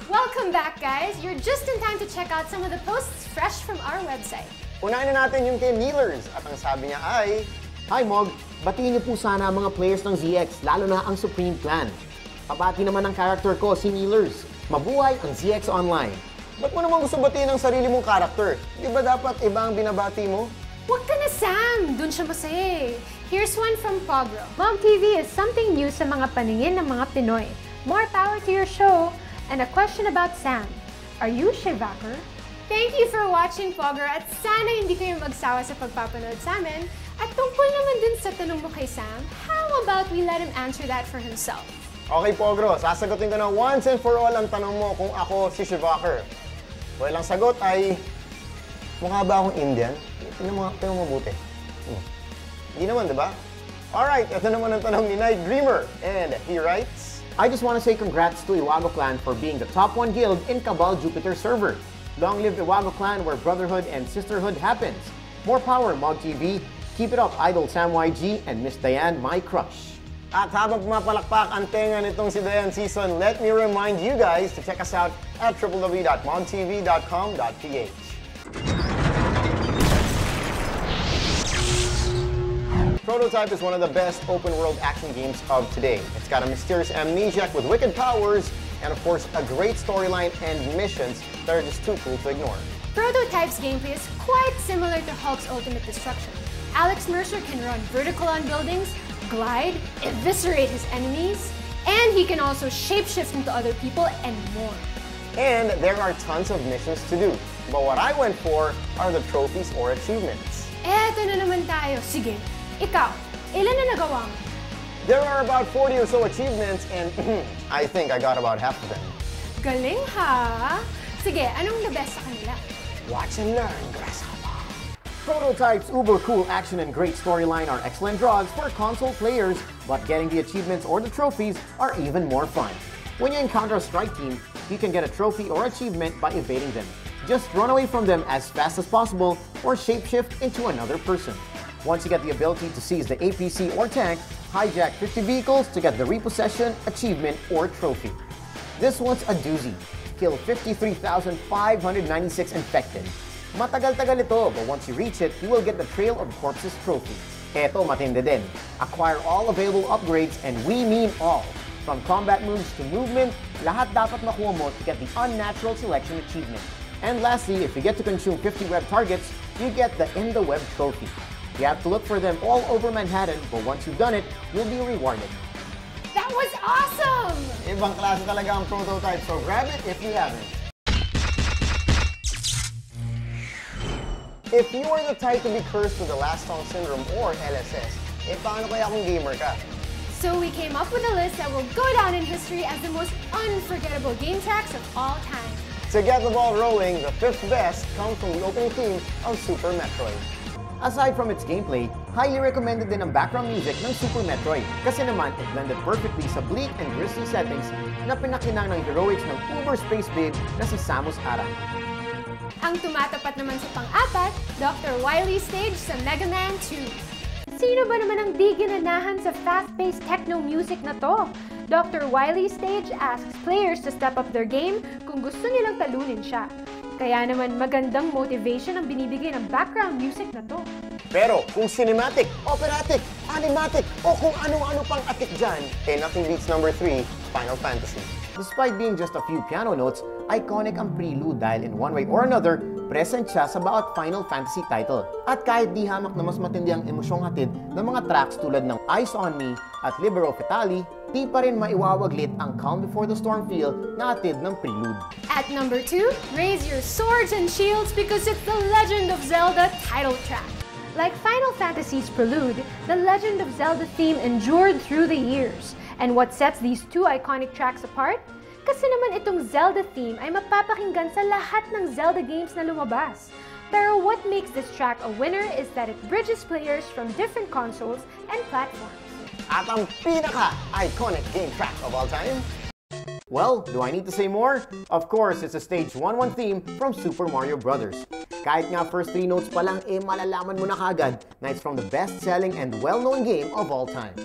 Welcome back, guys! You're just in time to check out some of the posts fresh from our website. Unahin na natin yung kay Nealers at ang sabi niya ay, Hi MOG, batiin niyo po sana ang mga players ng ZX, lalo na ang Supreme Clan. Pabati naman ang character ko, si Nealers. Mabuhay ang ZX Online. ba't mo naman gusto batiin ang sarili mong character? Di ba dapat iba ang binabati mo? Huwag ka na, Sam! Dun siya masaya. Here's one from Pogro. Mom TV is something new sa mga paningin ng mga Pinoy. More power to your show! And a question about Sam. Are you Shivaker? Thank you for watching, Pogro, at sana hindi kayo magsawa sa pagpapanood sa amin. At tungkol naman din sa tanong mo kay Sam, how about we let him answer that for himself? Okay, Pogro, sasagutin ko na once and for all ang tanong mo kung ako si Shivaker. Well, ang sagot ay, mukha ba akong Indian? Tingnan mo mabuti. Hindi naman, di ba? Alright, ito naman ang tanong ni Night Dreamer. And he writes, I just want to say congrats to Iwago Clan for being the top 1 guild in Cabal Jupiter server. Long live Iwago Clan where brotherhood and sisterhood happens. More power, MOG TV. Keep it up, Idol Sam YG and Miss Diane, my crush. at habang pumapalakpak ang tenga nitong si Diane season, let me remind you guys to check us out at www.mogtv.com.ph. Prototype is one of the best open-world action games of today. It's got a mysterious amnesiac with wicked powers, and of course, a great storyline and missions that are just too cool to ignore. Prototype's gameplay is quite similar to Hulk's Ultimate Destruction. Alex Mercer can run vertical on buildings, glide, eviscerate his enemies, and he can also shapeshift into other people and more. And there are tons of missions to do. But what I went for are the trophies or achievements. Eto na naman tayo. Sige. Ikaw, ilan na nagawa mo? There are about 40 or so achievements, and I think I got about half of them. Galing ha! Sige, anong the best sa kanila? Watch and learn, Grasshopper. Prototype's uber cool action and great storyline are excellent draws for console players, but getting the achievements or the trophies are even more fun. When you encounter a strike team, you can get a trophy or achievement by evading them. Just run away from them as fast as possible or shapeshift into another person. Once you get the ability to seize the APC or tank, hijack 50 vehicles to get the repossession, achievement, or trophy. This one's a doozy. Kill 53,596 infected. Matagal-tagal ito, but once you reach it, you will get the Trail of Corpses trophy. Eto matindi din. Acquire all available upgrades, and we mean all. From combat moves to movement, lahat dapat makuha mo to get the Unnatural Selection achievement. And lastly, if you get to consume 50 web targets, you get the In the Web trophy. You have to look for them all over Manhattan, but once you've done it, you'll be rewarded. That was awesome! Ibang klase talaga ang Prototype, so grab it if you haven't. If you are the type to be cursed with the Last Song Syndrome or LSS, paano kaya kung gamer ka? So we came up with a list that will go down in history as the most unforgettable game tracks of all time. To get the ball rolling, the fifth best comes from the opening theme of Super Metroid. Aside from its gameplay, highly recommended din ang background music ng Super Metroid kasi naman it blended perfectly sa bleak and grisly settings na pinakinang ng heroics ng uber space babe na si Samus Aran. Ang tumatapat naman sa pang-apat, Dr. Wily Stage sa Mega Man 2. Sino ba naman ang di ginanahan sa fast-paced techno music na to? Dr. Wily Stage asks players to step up their game kung gusto nilang talunin siya. Kaya naman magandang motivation ang binibigay ng background music na to. Pero kung cinematic, operatic, animatic, o kung ano-ano pang atik dyan, nothing beats number 3, Final Fantasy. Despite being just a few piano notes, iconic ang prelude dahil in one way or another, present siya sa bawat Final Fantasy title. At kahit di hamak na mas matindi ang emosyong hatid ng mga tracks tulad ng Eyes on Me at Libero Fatali, di pa rin maiwawaglit ang Calm Before the Storm feel na hatid ng prelude. At number 2, raise your swords and shields because it's the Legend of Zelda title track. Like Final Fantasy's prelude, the Legend of Zelda theme endured through the years. And what sets these two iconic tracks apart? Kasi naman itong Zelda theme ay mapapakinggan sa lahat ng Zelda games na lumabas. Pero what makes this track a winner is that it bridges players from different consoles and platforms. At ang pinaka-iconic game track of all time? Well, do I need to say more? Of course, it's a Stage 1-1 theme from Super Mario Bros. Kahit nga first 3 notes pa lang, malalaman mo na kagad na it's from the best-selling and well-known game of all time.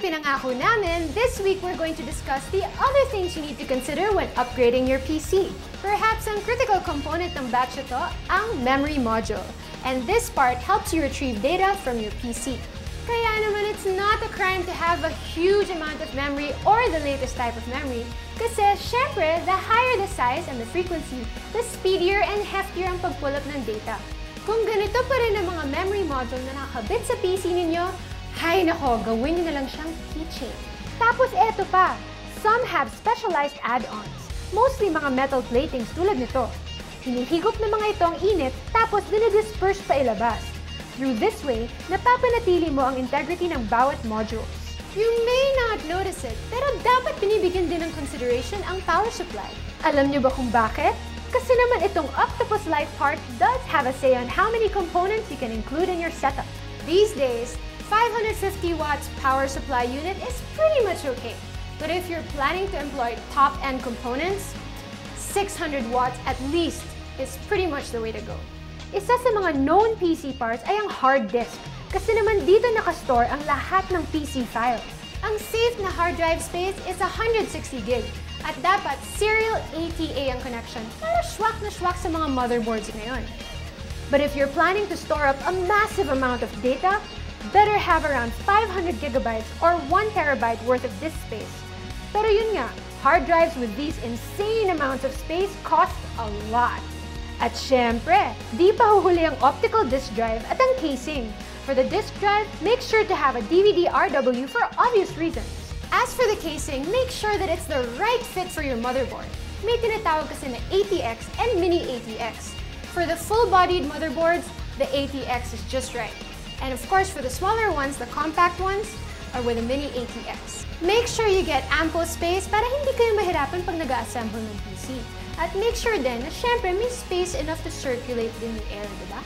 pinangako namin, this week we're going to discuss the other things you need to consider when upgrading your PC. Perhaps ang critical component ng batch ito, ang memory module. And this part helps you retrieve data from your PC. Kaya naman it's not a crime to have a huge amount of memory or the latest type of memory. Kasi syempre, the higher the size and the frequency, the speedier and heftier ang pag-pull up ng data. Kung ganito pa rin ang mga memory module na nakakabit sa PC ninyo, hay nako, gawin nyo na lang siyang keychain. Tapos eto pa, some have specialized add-ons. Mostly mga metal platings tulad nito. Hinihigop ng mga ito ang init, tapos dinidisperse pa ilabas. Through this way, napapanatili mo ang integrity ng bawat modules. You may not notice it, pero dapat binibigyan din ng consideration ang power supply. Alam niyo ba kung bakit? Kasi naman itong Octopus Life part does have a say on how many components you can include in your setup. These days, 550 watts power supply unit is pretty much okay. But if you're planning to employ top-end components, 600 watts at least is pretty much the way to go. Isa sa mga known PC parts ay ang hard disk. Kasi naman dito nakastore ang lahat ng PC files. Ang safe na hard drive space is 160 gig at dapat serial ATA ang connection para swak na swak sa mga motherboards ngayon. But if you're planning to store up a massive amount of data, better have around 500 gigabytes or 1 terabyte worth of disk space. Pero yun nga, hard drives with these insane amounts of space cost a lot. At syempre, di pa huhuli ang optical disk drive at ang casing. For the disk drive, make sure to have a DVD RW for obvious reasons. As for the casing, make sure that it's the right fit for your motherboard. May tinatawag kasi na ATX and mini ATX. For the full-bodied motherboards, the ATX is just right. And of course, for the smaller ones, the compact ones, are with a mini ATX. Make sure you get ample space para hindi kayo mahirapan pag nag-assemble ng PC. At make sure din na syempre may space enough to circulate din yung air, diba?